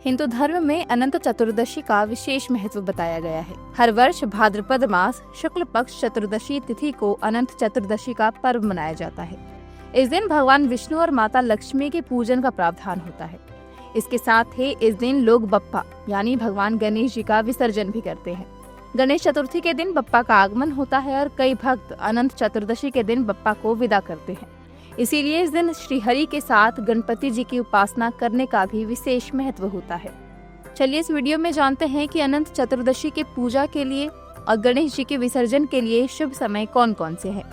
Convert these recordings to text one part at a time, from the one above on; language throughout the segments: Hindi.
हिंदू धर्म में अनंत चतुर्दशी का विशेष महत्व बताया गया है। हर वर्ष भाद्रपद मास शुक्ल पक्ष चतुर्दशी तिथि को अनंत चतुर्दशी का पर्व मनाया जाता है। इस दिन भगवान विष्णु और माता लक्ष्मी के पूजन का प्रावधान होता है। इसके साथ ही इस दिन लोग बप्पा यानी भगवान गणेश जी का विसर्जन भी करते हैं। गणेश चतुर्थी के दिन बप्पा का आगमन होता है और कई भक्त अनंत चतुर्दशी के दिन बप्पा को विदा करते हैं। इसीलिए इस दिन श्री हरि के साथ गणपति जी की उपासना करने का भी विशेष महत्व होता है। चलिए इस वीडियो में जानते हैं कि अनंत चतुर्दशी के पूजा के लिए और गणेश जी के विसर्जन के लिए शुभ समय कौन कौन से हैं।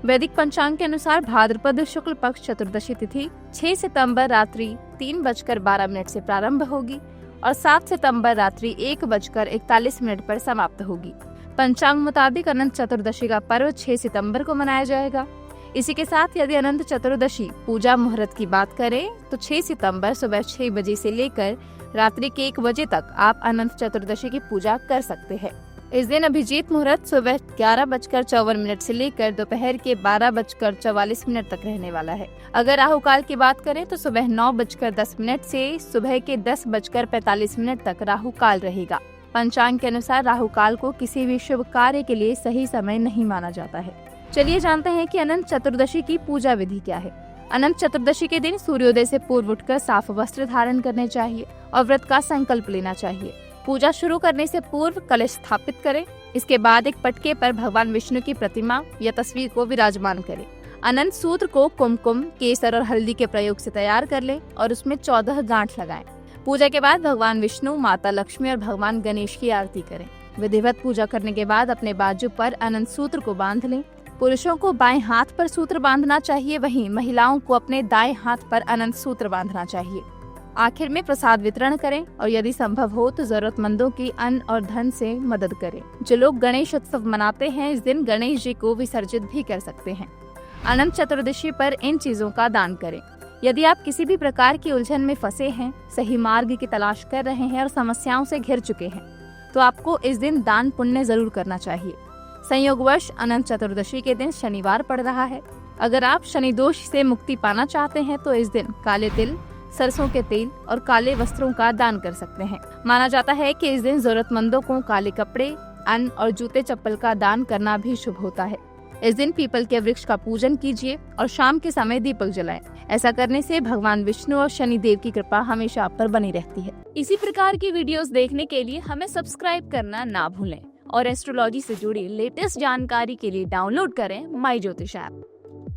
वैदिक पंचांग के अनुसार भाद्रपद शुक्ल पक्ष चतुर्दशी तिथि 6 सितंबर रात्रि 3:12 से प्रारंभ होगी और 7 सितंबर रात्रि 1:41 पर समाप्त होगी। पंचांग मुताबिक अनंत चतुर्दशी का पर्व 6 सितंबर को मनाया जाएगा। इसी के साथ यदि अनंत चतुर्दशी पूजा मुहूर्त की बात करें तो 6 सितंबर सुबह 6 बजे से लेकर रात्रि के 1 बजे तक आप अनंत चतुर्दशी की पूजा कर सकते हैं। इस दिन अभिजीत मुहूर्त सुबह 11:54 से लेकर दोपहर के 12:44 तक रहने वाला है। अगर राहु काल की बात करें तो सुबह 9:10 से सुबह के 10:45 तक राहु काल रहेगा। पंचांग के अनुसार राहु काल को किसी भी शुभ कार्य के लिए सही समय नहीं माना जाता है। चलिए जानते हैं कि अनंत चतुर्दशी की पूजा विधि क्या है। अनंत चतुर्दशी के दिन सूर्योदय से पूर्व उठकर साफ वस्त्र धारण करने चाहिए और व्रत का संकल्प लेना चाहिए। पूजा शुरू करने से पूर्व कलश स्थापित करें। इसके बाद एक पटके पर भगवान विष्णु की प्रतिमा या तस्वीर को विराजमान करें। अनंत सूत्र को कुमकुम, केसर और हल्दी के प्रयोग से तैयार कर लें और उसमें 14 गांठ लगाएं। पूजा के बाद भगवान विष्णु, माता लक्ष्मी और भगवान गणेश की आरती करें। विधिवत पूजा करने के बाद अपने बाजू पर अनंत सूत्र को बांध लें। पुरुषों को बाएं हाथ पर सूत्र बांधना चाहिए, वहीं महिलाओं को अपने दाएं हाथ पर अनंत सूत्र बांधना चाहिए। आखिर में प्रसाद वितरण करें और यदि संभव हो तो जरूरतमंदों की अन्न और धन से मदद करें। जो लोग गणेश उत्सव मनाते हैं इस दिन गणेश जी को विसर्जित भी कर सकते हैं। अनंत चतुर्दशी पर इन चीजों का दान करें। यदि आप किसी भी प्रकार की उलझन में फंसे हैं, सही मार्ग की तलाश कर रहे हैं और समस्याओं से घिर चुके हैं, तो आपको इस दिन दान पुण्य जरूर करना चाहिए। संयोगवश अनंत चतुर्दशी के दिन शनिवार पड़ रहा है। अगर आप शनि दोष से मुक्ति पाना चाहते हैं तो इस दिन काले तिल, सरसों के तेल और काले वस्त्रों का दान कर सकते हैं। माना जाता है कि इस दिन जरूरतमंदों को काले कपड़े, अन्न और जूते चप्पल का दान करना भी शुभ होता है। इस दिन पीपल के वृक्ष का पूजन कीजिए और शाम के समय दीपक जलाएं। ऐसा करने से भगवान विष्णु और शनि देव की कृपा हमेशा आप पर बनी रहती है। इसी प्रकार की वीडियोस देखने के लिए हमें सब्सक्राइब करना ना भूलें और एस्ट्रोलॉजी से जुड़ी लेटेस्ट जानकारी के लिए डाउनलोड करें माई ज्योतिष ऐप।